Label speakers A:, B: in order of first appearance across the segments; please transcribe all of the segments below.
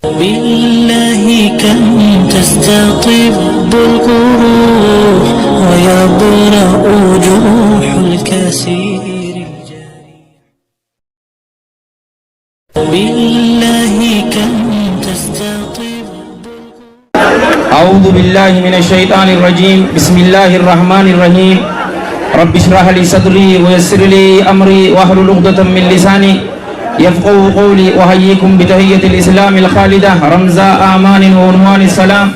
A: بالله كم تستطب القروح ويبرأ جروح الكثير بالله كم تستطب.
B: أعوذ بالله من الشيطان الرجيم. بسم الله الرحمن الرحيم. رب اشرح لي صدري ويسر لي أمري واحلل عقدة من لساني يفقهوا قولي. وحييكم بتحية الإسلام الخالدة رمزاء أمان وعنوان السلام.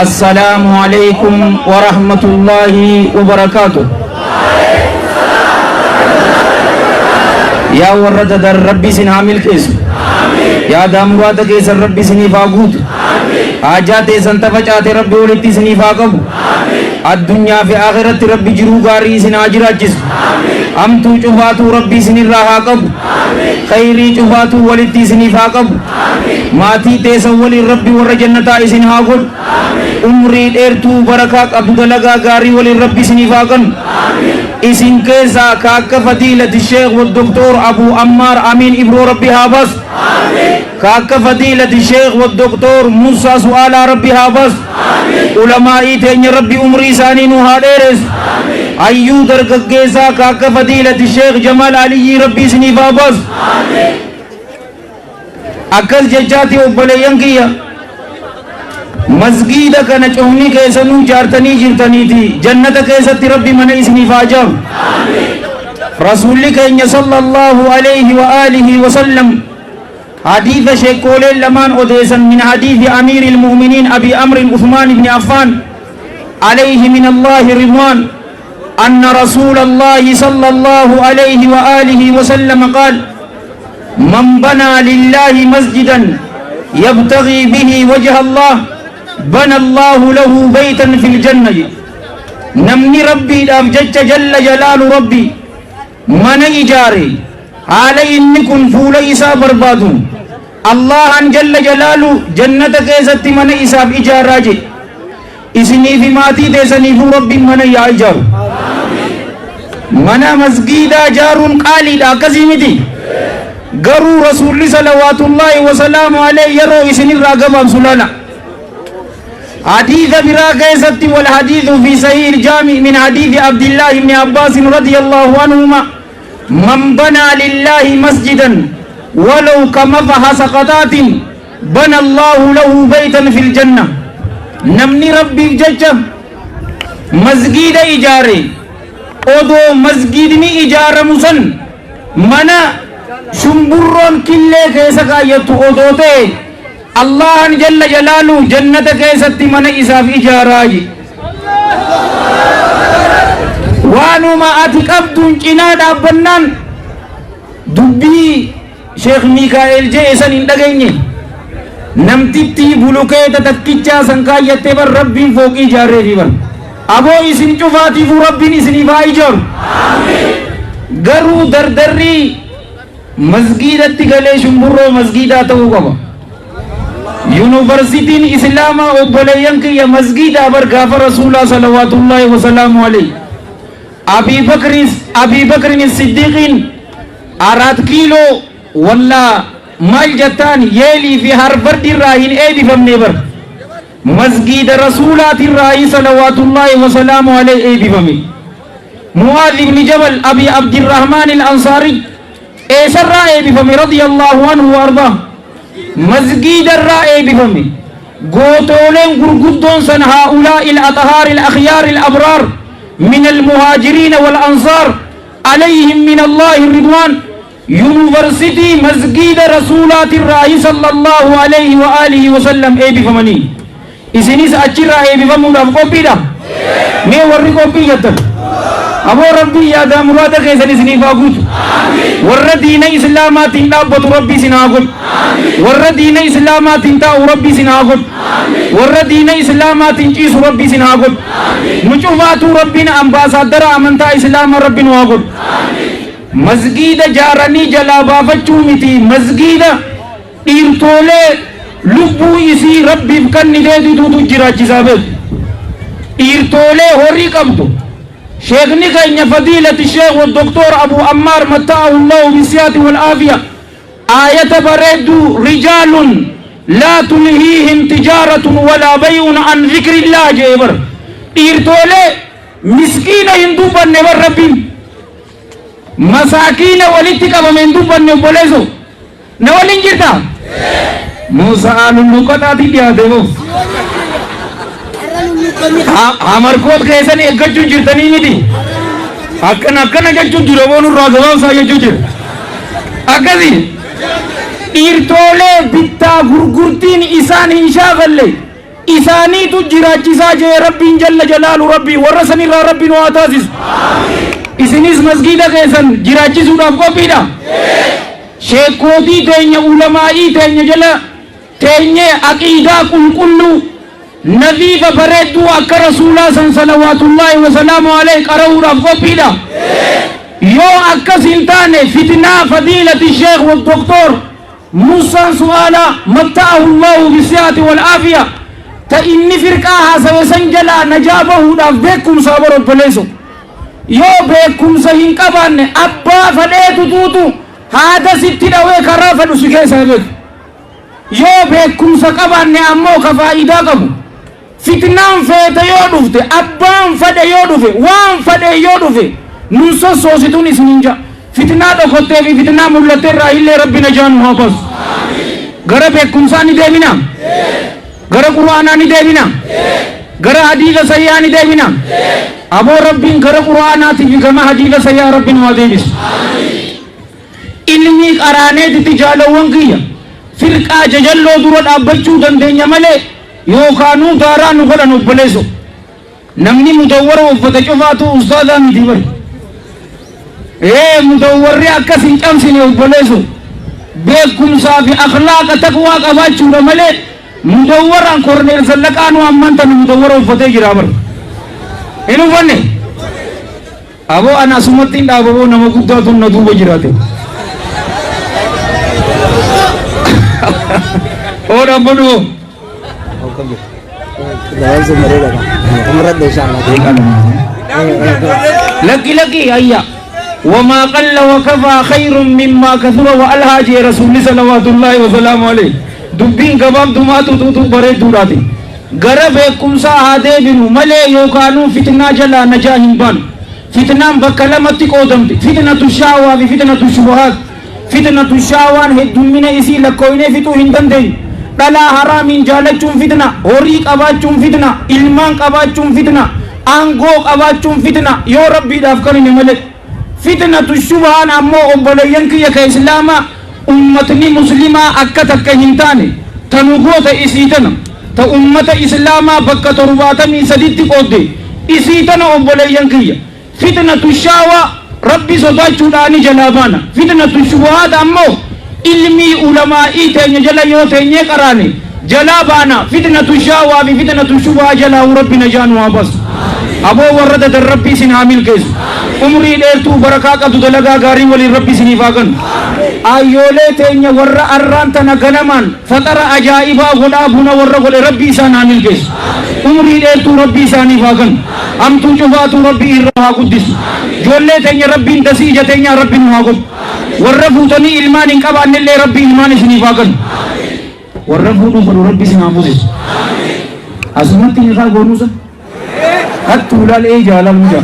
B: السلام عليكم ورحمة الله وبركاته. يا ورد در ربي سن عامل كيس يا دامرات كيس ربي سني فاقود آجات سنتفجات ربي ولدت سني فاقب الدنيا في آخرت ربي جرو غاري سن آجرات جس أمتو چوفاتو ربي سني راهاقب خيري چوفاتو ولدت سني فاقب ماتي تيسا ولي ربي ور جنتا سن هاقود عمري ديرتو بركاك عبد لغا غاري ولي ربي سني فاقن اسن كيسا كاك فضيلة الشيخ والدكتور أبو عمار أمين إبرو ربي هابس كاك فضيلة الشيخ والدكتور موسى سؤال ربي هابس علماء تين ربي عمري ساني نوها ديرس أيو درق كيسا كاك فضيلة الشيخ جمال علي ربي سني فابس أكل ججاتي وبليان كيا مسجد كان چونی کیسنو چارتنی جرتنی تھی جنت کیستی ربی من اسنی فاجر رسول کریم صلی اللہ علیہ وآلہ وسلم حدیث شیکول لمان ادیسا من حدیث امیر المؤمنین ابی امر عثمان بن عفان علیہ من اللہ رضوان ان رسول اللہ صلی اللہ علیہ وآلہ وسلم قال من بنا للہ مسجدا يبتغي به وجه الله بنى الله له بيتا في الجنة. نمني ربي أبجج جل جلال ربي من إجاري علي إنكم فول إسا بربادون الله أن جل جلاله جنة كيست من إسا إجاراجي إسني في ماتي تسني في ربي من يأجار من مسجد جار قالي لا كزيمتي قروا رسول صلوات الله وسلام عليه يرو إسني راقب سلانا حديث براقة ستي والحديث في صحيح الجامع من حديث عبد الله بن عباس رضي الله عنهما من بنى لله مسجدا ولو كمفح سقطات بنى الله له بيتا في الجنة. نمني ربي ججة مسجد إجاري odoo masgidni ijaaramu san mana shumburroon killee keessa kaayyattu odoo ta'e Allahan jalla jalaalu jannata keessatti mana isaaf ijaaraayi. waanuma ati qabduun cinaa dhaabbannaan dubbii Sheekh Mikaa'el jedhe san hin dhageenye namtitti bulukeeta takkichaa san kaayyattee bar rabbiin fooqii ijaarreefi bar aboo isin cufaatiifuu rabbiin isiniif haa ijaaru. garuu dardarrii masgiidatti galee shumburroo masgiidaa ta'uu qaba. yuunivarsiitiin islaamaa obboleeyyan kiyya masgiidaa bar gaafa rasuulaa salawaatullaahi wasalaamu alayhi abii bakrin siddiiqiin 4 kiiloo wallaa maal jettaan yeelii fi harvardirraa hin eebifamne bar مسجد رسولات الرأي صلوات الله وسلامه عليه بفمي. معاذ بن جبل أبي عبد الرحمن الأنصاري إيسر رأي بفمي رضي الله عنه وأرضاه مسجد الرأي بفمي قوتولين قرقدون سن هؤلاء الأطهار الأخيار الأبرار من المهاجرين والأنصار عليهم من الله الرضوان يونيفرسيتي مسجد رسولات الرأي صلى الله عليه وآله وسلم بفمني isinis achirraa eebbifamuudhaaf qophiidha. mee warri qophii jettan aboo rabbii yaadaa muraada keessan isiniif haa guutu. warra diina islaamaatiin dhaabbatu rabbii isin haa godhu. warra diina islaamaatiin taa'u rabbii isin haa godhu. warra diina islaamaatiin ciisu rabbii isin haa godhu. nu cufaatuu rabbiin ambaasaadara amantaa islaamaa rabbiin haa godhu. masgiida jaaranii jalaa baafachuu miti masgiida dhiirtoolee lubbuu isii rabbiif kannitee duutu jiraachisaa beeku. dhiirtoolee horii qabdu sheekni keenya fadiilati sheekh والدكتور أبو عمار متعه الله بالصحة والعافية آية بريد رجال لا تلهيهم تجارة ولا بيع عن ذكر الله جبر إيرتولي مسكين هندوبا نبر ربي مساكين ولتك ومندوبا نبوليزو نولين جرتا موسى آل النقطة دي ديمو हमार कोट कैसे नहीं एक जूझ जिरता नहीं मिली अक्कन अक्कन एक जूझ जिरों राजवान सा ये जूझ अक्कदी इर्तोले बित्ता गुरगुरतीन ईसानी इशागले ईसानी तू जिराचिसा जे रब्बी जल्ल जलालु रब्बी वरसनी रा रब्बी नो आताजिस इसनिस मस्जिद कैसन जिराचिसु आपको पीना शेखोदी तेन्य उलमाई तेन्य जला तेन्य अकीदा कुल्कुल्लु नजीब बरेदू अक्का रसूला सल्लल्लाहु वसल्लम अलैहि करऊर आपको पीला यो अक्का सिंताने फितना फदीलती शेख व डॉक्टर मूसा सुआला मत्ताहुल्लाह बिसियात वल Aafia ta inni firqa hasawe sanjala najabahu daf bekum sabaro beleso yo bekum sahin qabanne abba fadetu tutu hada sitti dawe karafa dusuke sabek yo bekum sa qabanne ammo ka faida qabu fitnan fete yo dufte abban fade yo dufe wan fade yo dufe nun so sositun isninja fitna do khotte bi fitna mullate rahille rabbina jan muhabbas gara bekum sani demina gara qur'ana ni deebina gara hadiisa sayyaa ni deebina aboo rabbiin gara qur'aanaati fi gama hadiisa sayyaa rabbiin waa deebis ilmi qaraaneetitti jaalawwan kiyya firqaa jajalloo dura dhaabbachuu dandeenya malee yookaanuu daaraa nu godhan obboleesso namni mudawwara uffata cufaatu ustaadaa miti bari mudawwarri akkas hin cabsine obboleesso beekumsaa fi akhlaaqa taqwaa qabaachuudha malee mudawwaran korneel sallaqaanu ammantan mudawwara uffatee jira bar inu fanne aboo ana sumattiin dhaababoo nama guddaatu na duuba jiraate oo dhabbanu laki laki ayya وما قل وكفى خير مما كثر وألهى جي رسول صلوات الله وسلامه عليه दुब्बीन गबाब दुमातु तू बरे दूराते गरब एक कुमसा हादे बिनु मले योकानु फितना जला नजाहिन बन फितना बकलमति कोदमति फितना तुशावा भी फितना तुशुबहात फितना तुशावान है दुम्मिने इसी लकोइने फितु हिंदन दे तला हरामिन जालचुम फितना होरी कबाचुम फितना इल्मान कबाचुम फितना आंगो कबाचुम फितना यो रब्बी दाफकनी ने मले फितना तुशुबहान अम्मो ओबलयन की यक इस्लामा उम्मतनी मुस्लिमा अक्का तक्का हिंताने तनुगोता इसीतना ta ummata islama bakka 70 qoodde isiitana obboleeyyan kiyya fitnatu shawa rabbi sodaachuudhaani jalaa baana fitnatu shubuhaat ammoo ilmii ulamaa'ii teenya jala yoo teenyee qaraane jalaa baana fitnatu shawa fi fitnatu shubuhaa jalaa rabbi najaanu waabas aboo warra dadan rabbii isin haa milkeessu umrii dheertuu barakaa qabdu dalagaa gaarii waliin rabbi isiniif haa kennu ayyoolee teenya warra arraan tana ganamaan faxara ajaa'ibaa godhaa buna warra godhe rabbi isaan haa milkeessu umrii dheertuu rabbi isaaniif haa kennu hamtuu cufaatuu rabbi irra haa guddisu ijoollee teenya rabbiin dasii ija teenya rabbiin haa godhu warra fuutanii ilmaan hin qabaannellee rabbi ilmaan isiniif haa kennu warra fuudhuu fedhu rabbi isin haa fuusisu asumatti isaa goonuusa hattuu ilaalee jaalamuudha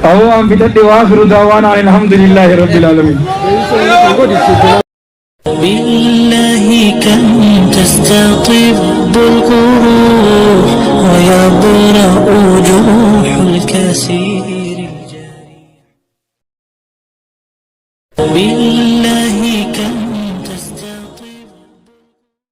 B: أهو أم بدأت وآخر دعوانا الحمد لله رب العالمين
A: بالله كم تستطيب القروح ويبرأ جروح الكسير